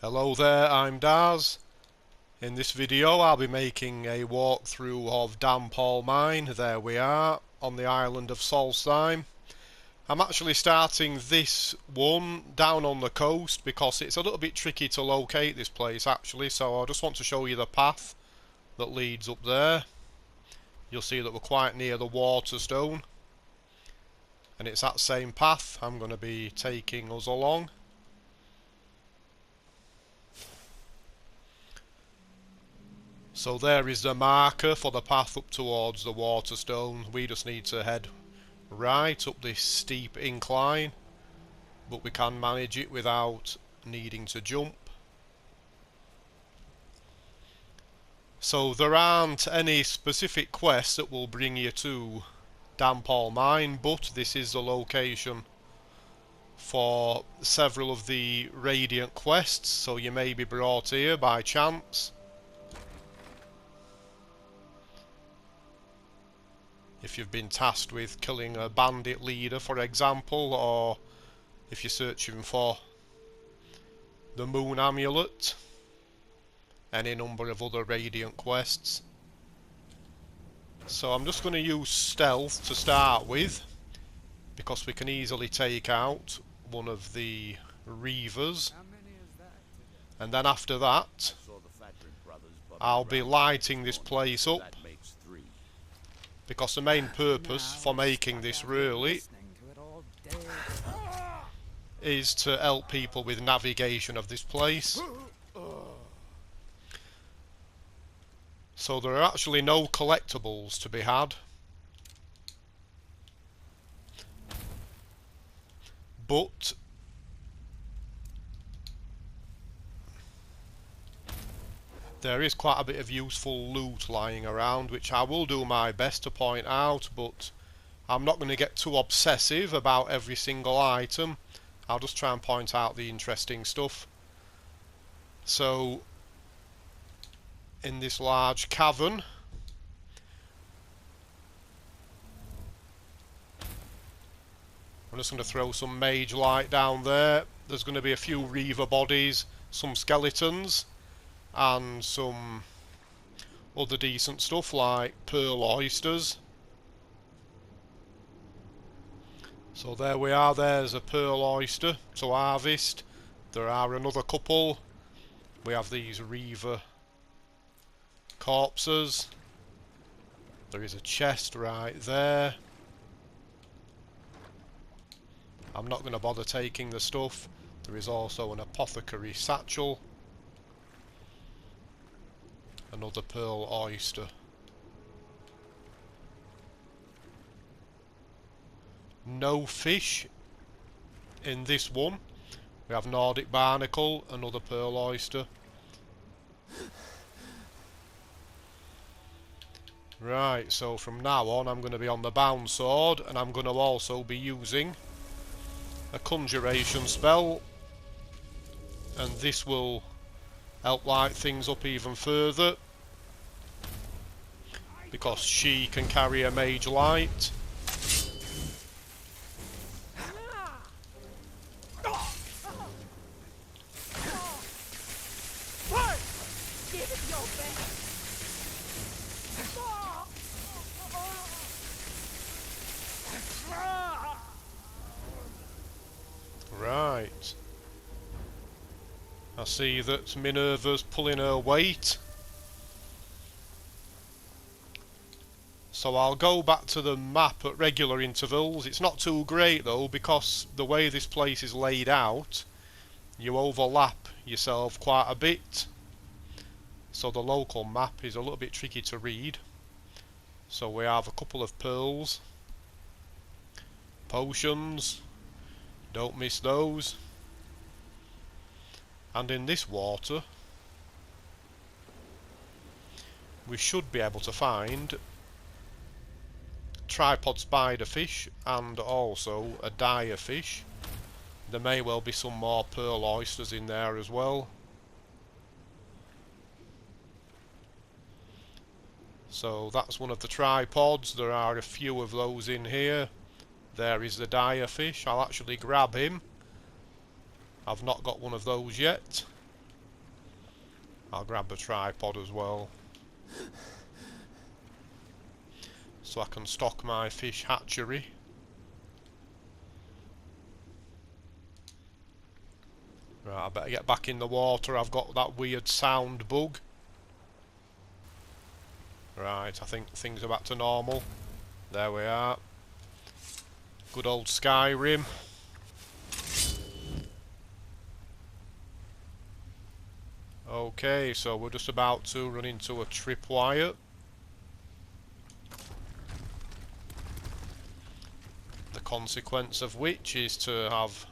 Hello there, I'm Daz. In this video I'll be making a walkthrough of DAMPHALL mine. There we are, on the island of Solstheim. I'm actually starting this one down on the coast because it's a little bit tricky to locate this place actually, so I just want to show you the path that leads up there. You'll see that we're quite near the waterstone, and it's that same path I'm going to be taking us along. So there is the marker for the path up towards the waterstone. We just need to head right up this steep incline, but we can manage it without needing to jump. So there aren't any specific quests that will bring you to DAMPHALL mine, but this is the location for several of the Radiant quests, so you may be brought here by chance. If you've been tasked with killing a bandit leader, for example, or if you're searching for the Moon Amulet, any number of other Radiant quests. So I'm just going to use stealth to start with, because we can easily take out one of the Reavers, and then after that I'll be lighting this place up, because the main purpose for making this really is to help people with navigation of this place. So there are actually no collectibles to be had, but there is quite a bit of useful loot lying around, which I will do my best to point out, but I'm not going to get too obsessive about every single item. I'll just try and point out the interesting stuff. So, in this large cavern, I'm just going to throw some mage light down there. There's going to be a few Reaver bodies, some skeletons, and some other decent stuff like pearl oysters. So there we are, there's a pearl oyster to harvest. There are another couple. We have these Reaver corpses. There is a chest right there. I'm not going to bother taking the stuff. There is also an apothecary satchel. Another pearl oyster. No fish in this one. We have Nordic barnacle, another pearl oyster. Right, so from now on I'm going to be on the bound sword, and I'm going to also be using a conjuration spell, and this will help light things up even further, because she can carry a mage light. Right. I see that Minerva's pulling her weight. So I'll go back to the map at regular intervals. It's not too great though, because the way this place is laid out, you overlap yourself quite a bit. So the local map is a little bit tricky to read. So we have a couple of pearls. Potions. Don't miss those. And in this water, we should be able to find tripod spiderfish and also a dire fish. There may well be some more pearl oysters in there as well. So that's one of the tripods. There are a few of those in here. There is the dire fish. I'll actually grab him. I've not got one of those yet. I'll grab the tripod as well, so I can stock my fish hatchery. Right, I better get back in the water. I've got that weird sound bug. Right, I think things are back to normal. There we are. Good old Skyrim. Okay, so we're just about to run into a tripwire. The consequence of which is to have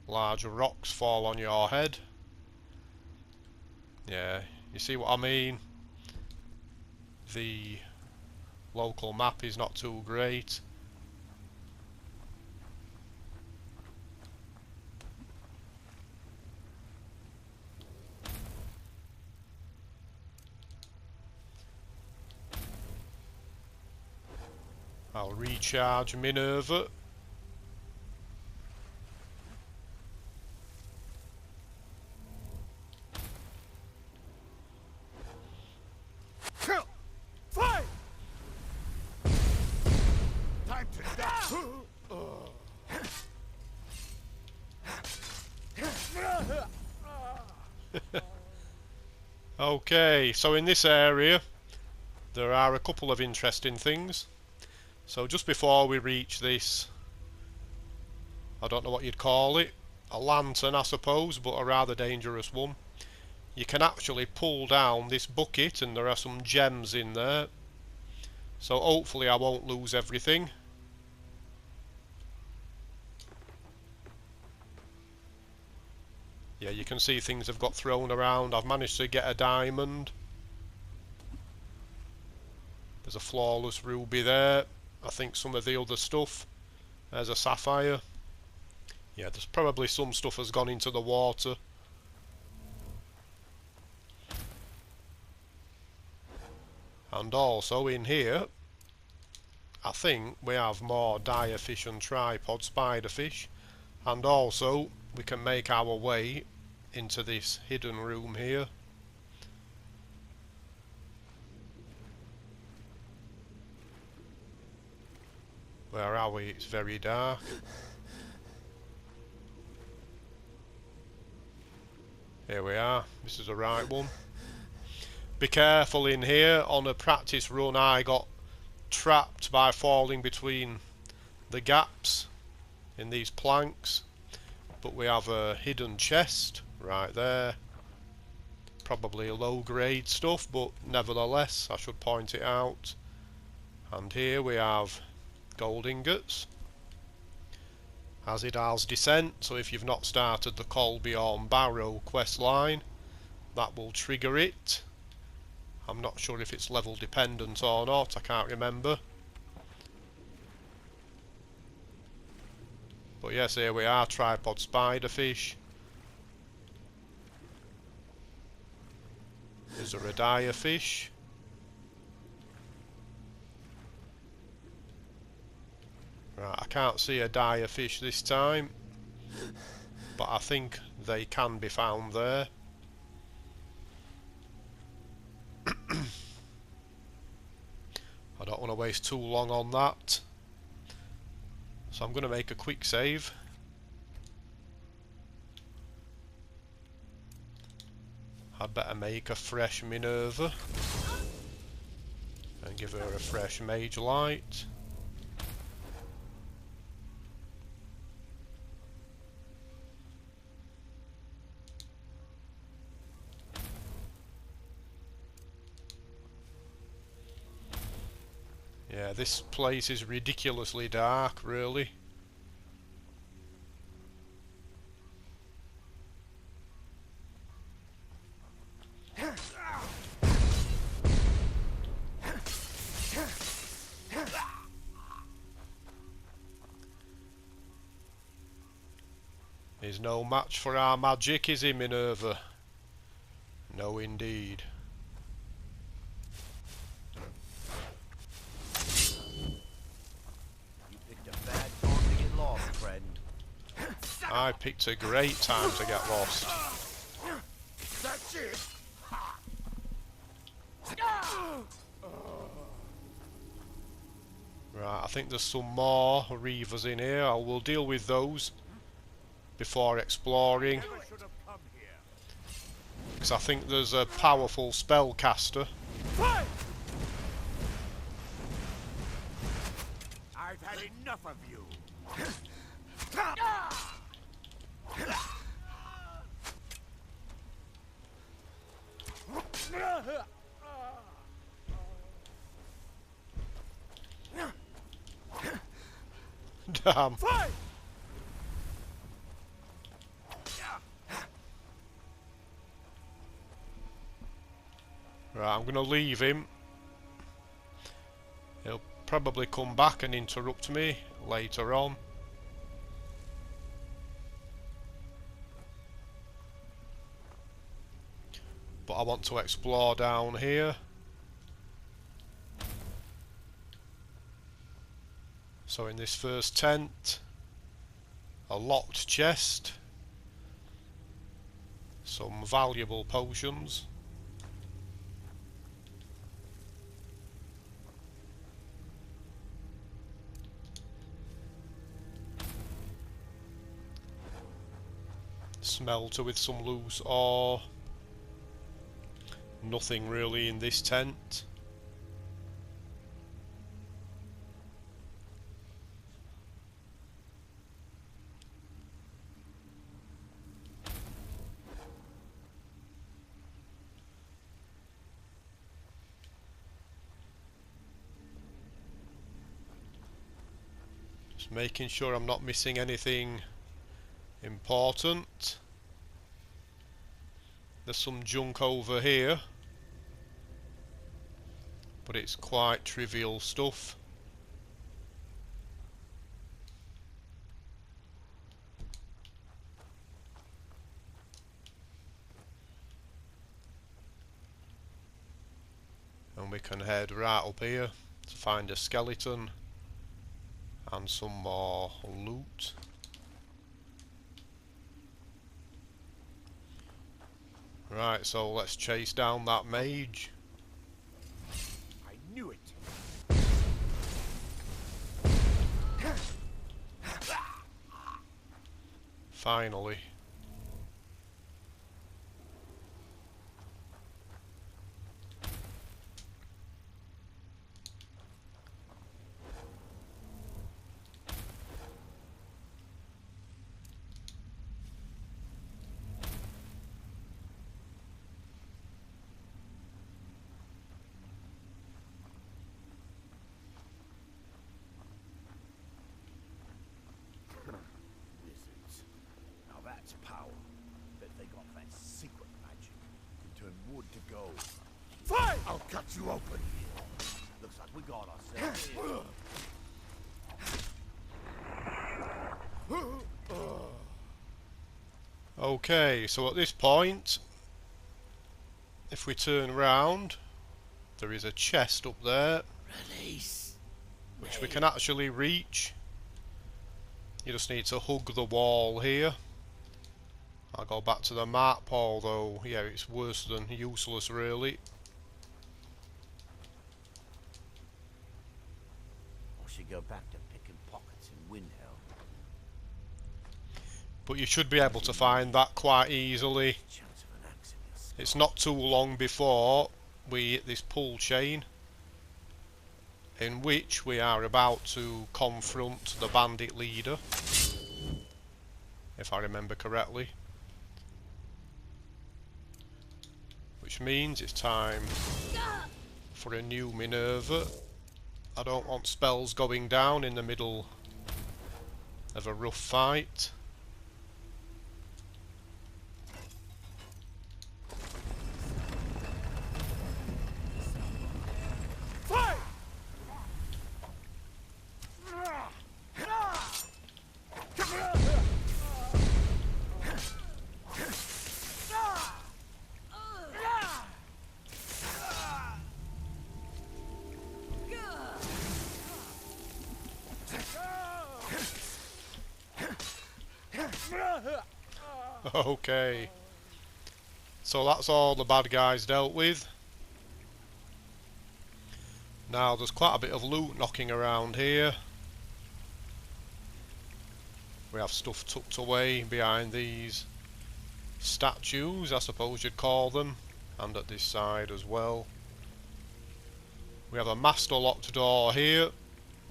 large rocks fall on your head. Yeah, you see what I mean? The local map is not too great. I'll recharge Minerva. Fight! Time to die. Okay, so in this area there are a couple of interesting things. So just before we reach this, I don't know what you'd call it, a lantern I suppose, but a rather dangerous one. You can actually pull down this bucket and there are some gems in there. So hopefully I won't lose everything. Yeah, you can see things have got thrown around. I've managed to get a diamond. There's a flawless ruby there. I think some of the other stuff. There's a sapphire. Yeah, there's probably some stuff has gone into the water. And also in here, I think we have more dire fish and tripod spiderfish. And also, we can make our way into this hidden room here. Where are we? It's very dark. Here we are. This is the right one. Be careful in here. On a practice run I got trapped by falling between the gaps in these planks. But we have a hidden chest right there. Probably low grade stuff, but nevertheless I should point it out. And here we have gold ingots. As it has descent, so if you've not started the Colbjorn Barrow quest line, that will trigger it. I'm not sure if it's level dependent or not, I can't remember. But yes, here we are, tripod spiderfish. Is there a dire fish? Right, I can't see a dire fish this time, but I think they can be found there. I don't want to waste too long on that, so I'm going to make a quick save. I'd better make a fresh Minerva and give her a fresh Mage Light. Yeah, this place is ridiculously dark, really. He's no match for our magic, is he, Minerva? No, indeed. I picked a great time to get lost. That's it. Right, I think there's some more Reavers in here. I will deal with those before exploring, Never should have come here. because I think there's a powerful spellcaster. Fight! I've had enough of you. Damn. Fight! Right, I'm going to leave him. He'll probably come back and interrupt me later on. But I want to explore down here. So in this first tent, a locked chest, some valuable potions. Smelter with some loose ore. Nothing really in this tent. Just making sure I'm not missing anything important. There's some junk over here, but it's quite trivial stuff. And we can head right up here to find a skeleton and some more loot. Right, so let's chase down that mage. I knew it. Finally. Wizards. Now that's power. Bet they got that secret magic. Can turn wood to gold. Fight! I'll cut you open. Looks like we got ourselves here. Okay, so at this point, if we turn round, there is a chest up there, Release. which we can actually reach. You just need to hug the wall here. I'll go back to the map, although, yeah, it's worse than useless, really. Or should go back to picking pockets in Windhelm. But you should be able to find that quite easily. Chance of an axe in your skull. It's not too long before we hit this pull chain, in which we are about to confront the bandit leader, if I remember correctly. Which means it's time for a new Minerva. I don't want spells going down in the middle of a rough fight. Fight! Okay. So that's all the bad guys dealt with. Now there's quite a bit of loot knocking around here. We have stuff tucked away behind these statues, I suppose you'd call them, and at this side as well. We have a master locked door here.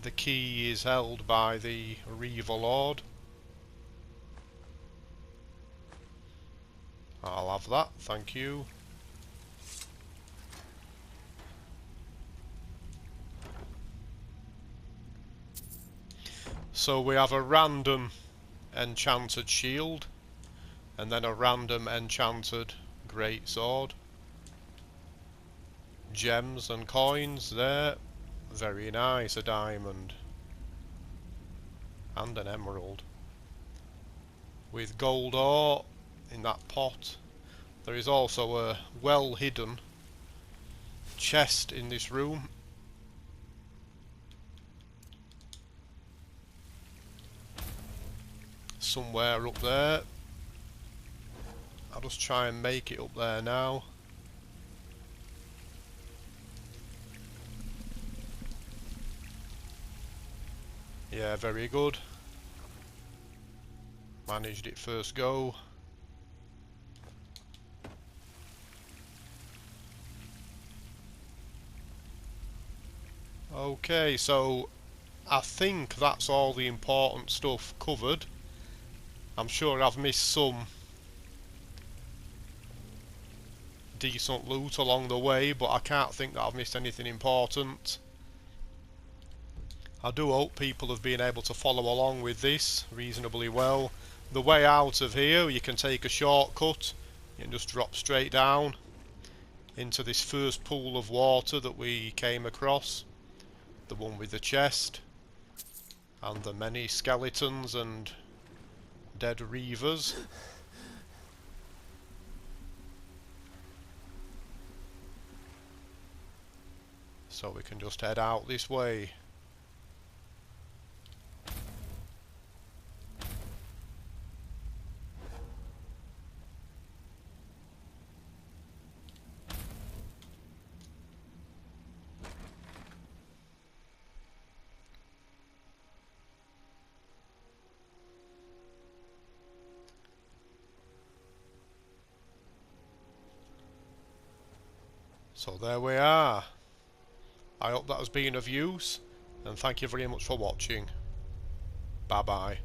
The key is held by the Reaver Lord. I'll have that, thank you. So we have a random enchanted shield, and then a random enchanted great sword. Gems and coins there. Very nice, a diamond. And an emerald. With gold ore in that pot. There is also a well hidden chest in this room. Somewhere up there. I'll just try and make it up there now. Yeah, very good. Managed it first go. Okay, so I think that's all the important stuff covered. I'm sure I've missed some decent loot along the way, but I can't think that I've missed anything important. I do hope people have been able to follow along with this reasonably well. The way out of here, you can take a shortcut. You can just drop straight down into this first pool of water that we came across. The one with the chest. And the many skeletons and dead Reavers. So we can just head out this way. So there we are. I hope that has been of use, and thank you very much for watching. Bye bye.